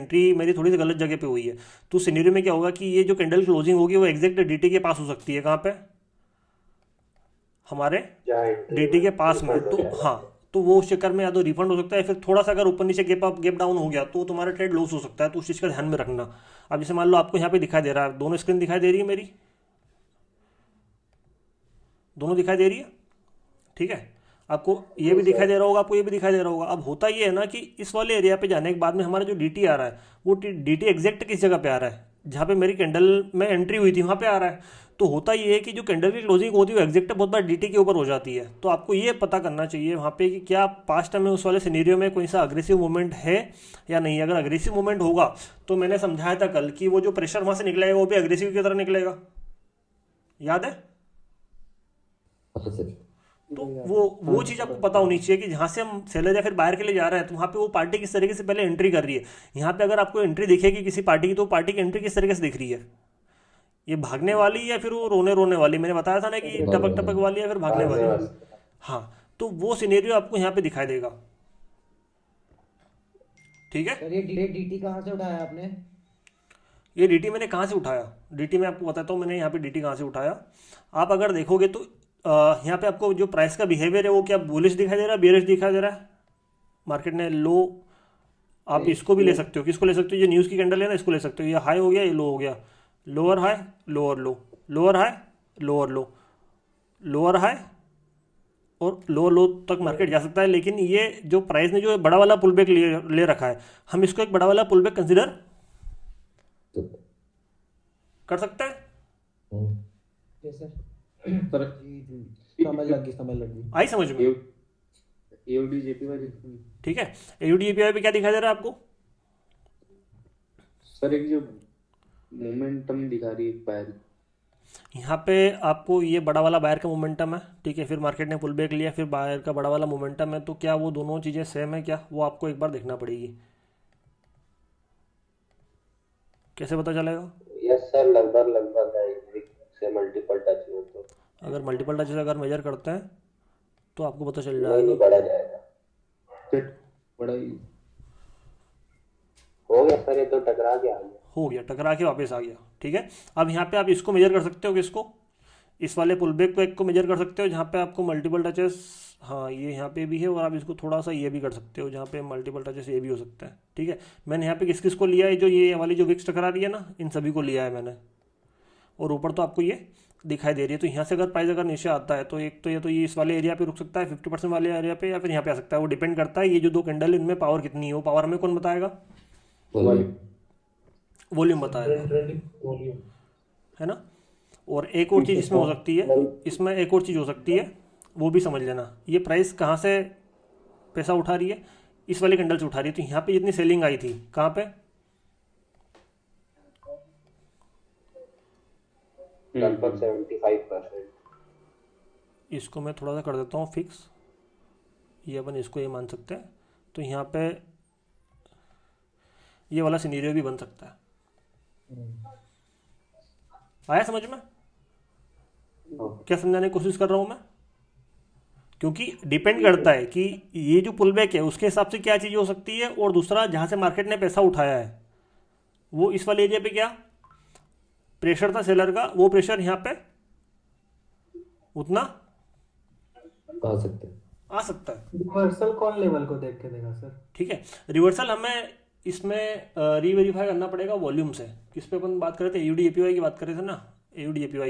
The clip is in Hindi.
एंट्री मेरी थोड़ी सी गलत जगह पे हुई है। तो सिनेरियो में क्या होगा कि ये जो कैंडल क्लोजिंग होगी वो एग्जैक्ट डीटी के पास हो सकती है। कहाँ पे? हमारे जहाँ एंट्री डीटी हुई के पास में। रिफंड हो तो जाएगा। हाँ, तो वो उस चक्कर में या तो रिफंड हो सकता है, फिर थोड़ा सा अगर ऊपर नीचे गैप अप गैप डाउन हो गया तो तुम्हारा ट्रेड लॉस हो सकता है। तो उस चीज़ का ध्यान में रखना। अब जैसे मान लो आपको यहाँ पे दिखाई दे रहा है, दोनों स्क्रीन दिखाई दे रही है मेरी, दोनों दिखाई दे रही है, ठीक है। आपको ये जी भी दिखाई सर। दे रहा होगा, आपको ये भी दिखाई दे रहा होगा। अब होता ये है ना कि इस वाले एरिया पे जाने के बाद में हमारा जो डीटी आ रहा है वो डीटी एग्जैक्ट किस जगह पे आ रहा है? जहाँ पे मेरी कैंडल में एंट्री हुई थी वहाँ पे आ रहा है। तो होता ये है कि जो कैंडल की क्लोजिंग होती है वो एग्जैक्ट बहुत बार डीटी के ऊपर हो जाती है। तो आपको ये पता करना चाहिए वहाँ पे कि क्या पास्ट में उस वाले सिनेरियो में कोई सा अग्रेसिव मूवमेंट है या नहीं। अगर अग्रेसिव मूवमेंट होगा तो मैंने समझाया था कल कि वो जो प्रेशर वहाँ से निकलेगा वो भी अग्रेसिव की तरह निकलेगा, याद है? हाँ सर। तो वो चीज़ आपको पता होनी चाहिए कि जहाँ से हम सेलर या फिर बायर के लिए जा रहे हैं तो वहाँ पे वो पार्टी किस तरीके से पहले एंट्री कर रही है। यहाँ पे अगर आपको एंट्री दिखेगी किसी पार्टी की तो पार्टी की एंट्री किस तरीके से दिख रही है? ये भागने वाली या फिर वो रोने रोने वाली? मैंने बताया था ना कि टपक टपक वाली या फिर भागने भागने वाली। वाली। हाँ, तो वो सिनेरियो आपको यहाँ पे दिखाई देगा, ठीक है। सर ये डीटी कहाँ से उठाया आपने? ये डीटी मैंने कहाँ से उठाया, डीटी मैं आपको बताता हूँ मैंने यहाँ पे डीटी कहाँ से उठाया। आप अगर देखोगे तो यहाँ पे आपको जो प्राइस का बिहेवियर है वो क्या बुलिश दिखाई दे रहा है, बेरिश दिखाई दे रहा है? मार्केट ने लो, आप इसको भी ले सकते हो, किसको ले सकते हो, ये न्यूज़ की कैंडल है ना, इसको ले सकते हो। ये हाई हो गया, ये लो हो गया, लोअर हाई लोअर लो, लोअर हाई लोअर लो, लोअर हाई और लोअर लो तक मार्केट जा सकता है। लेकिन ये जो प्राइस ने जो बड़ा वाला पुल बैक ले रखा है, हम इसको एक बड़ा वाला पुल बैक कंसिडर कर सकते हैं। Yes sir. पर जी जी, समझ लगी। आई समझ में? एओडी जेपीवाई ठीक है। एयूडीएपीआई पे क्या दिखाई दे रहा है आपको? सर एक जो मोमेंटम दिखा रही है पैर। यहाँ पे आपको ये बड़ा वाला बायर का मोमेंटम है, ठीक है। फिर मार्केट ने पुल बैक लिया, फिर बायर का बड़ा वाला मोमेंटम है। तो क्या वो दोनों चीज़ें सेम है क्या, वो आपको एक बार देखना पड़ेगी। कैसे पता चलेगा? यस सर, लगभग लगभग है, एक से मल्टीपल टच में तो अगर मल्टीपल टचेस अगर मेजर करते हैं तो आपको पता चल नहीं जाएगा। नहीं बढ़ा जाएगा। फिर बड़ा ही हो गया सर, ये तो टकरा के आ गया। हो गया, टकरा के वापस आ गया, ठीक है। अब यहाँ पे आप इसको मेजर कर सकते हो, किसको? इस वाले पुल बैक को एक को मेजर कर सकते हो जहाँ पे आपको मल्टीपल टचेस, हाँ ये यहाँ पे भी है। और आप इसको थोड़ा सा ये भी कर सकते हो जहाँ पे मल्टीपल टचेस ये भी हो सकता है, ठीक है। मैंने यहाँ पे किस किस को लिया है, जो ये वाली जो विक्स टकरा रही है ना, इन सभी को लिया है मैंने। और ऊपर तो आपको ये दिखाई दे रही है। तो यहाँ से अगर प्राइस अगर नीचे आता है तो एक तो ये इस वाले एरिया पे रुक सकता है 50% वाले एरिया पे, या फिर यहाँ पे आ सकता है। वो डिपेंड करता है ये जो दो कैंडल इनमें पावर कितनी है। वो पावर हमें कौन बताएगा? वॉल्यूम। वॉल्यूम बताएगा, है ना। और एक और चीज़ इसमें हो सकती है, इसमें एक और चीज़ हो सकती है, वो भी समझ लेना। ये प्राइस कहाँ से पैसा उठा रही है? इस वाले कैंडल से उठा रही है। तो यहाँ पे जितनी सेलिंग आई थी कहाँ पे? लगभग 75%। इसको मैं थोड़ा सा कर देता हूँ फिक्स, ये अपन इसको ये मान सकते हैं। तो यहाँ पे ये वाला सिनेरियो भी बन सकता है। आया समझ में? क्या समझाने की कोशिश कर रहा हूँ मैं? क्योंकि डिपेंड करता है कि ये जो पुल बैक है उसके हिसाब से क्या चीज़ हो सकती है। और दूसरा, जहाँ से मार्केट ने पैसा उठाया है वो इस वाले एरिया पे क्या प्रेशर था सेलर का, वो प्रेशर यहाँ पे उतना आ सकते हैं। आ सकता है, रिवर्सल कौन लेवल को देख के देगा सर? ठीक है। रिवर्सल हमें इसमें रीवेरीफाई करना पड़ेगा वॉल्यूम से। किस पे अपन बात कर रहे थे? एयूडीएपीवाई की बात कर रहे थे ना, एयूडीएपीवाई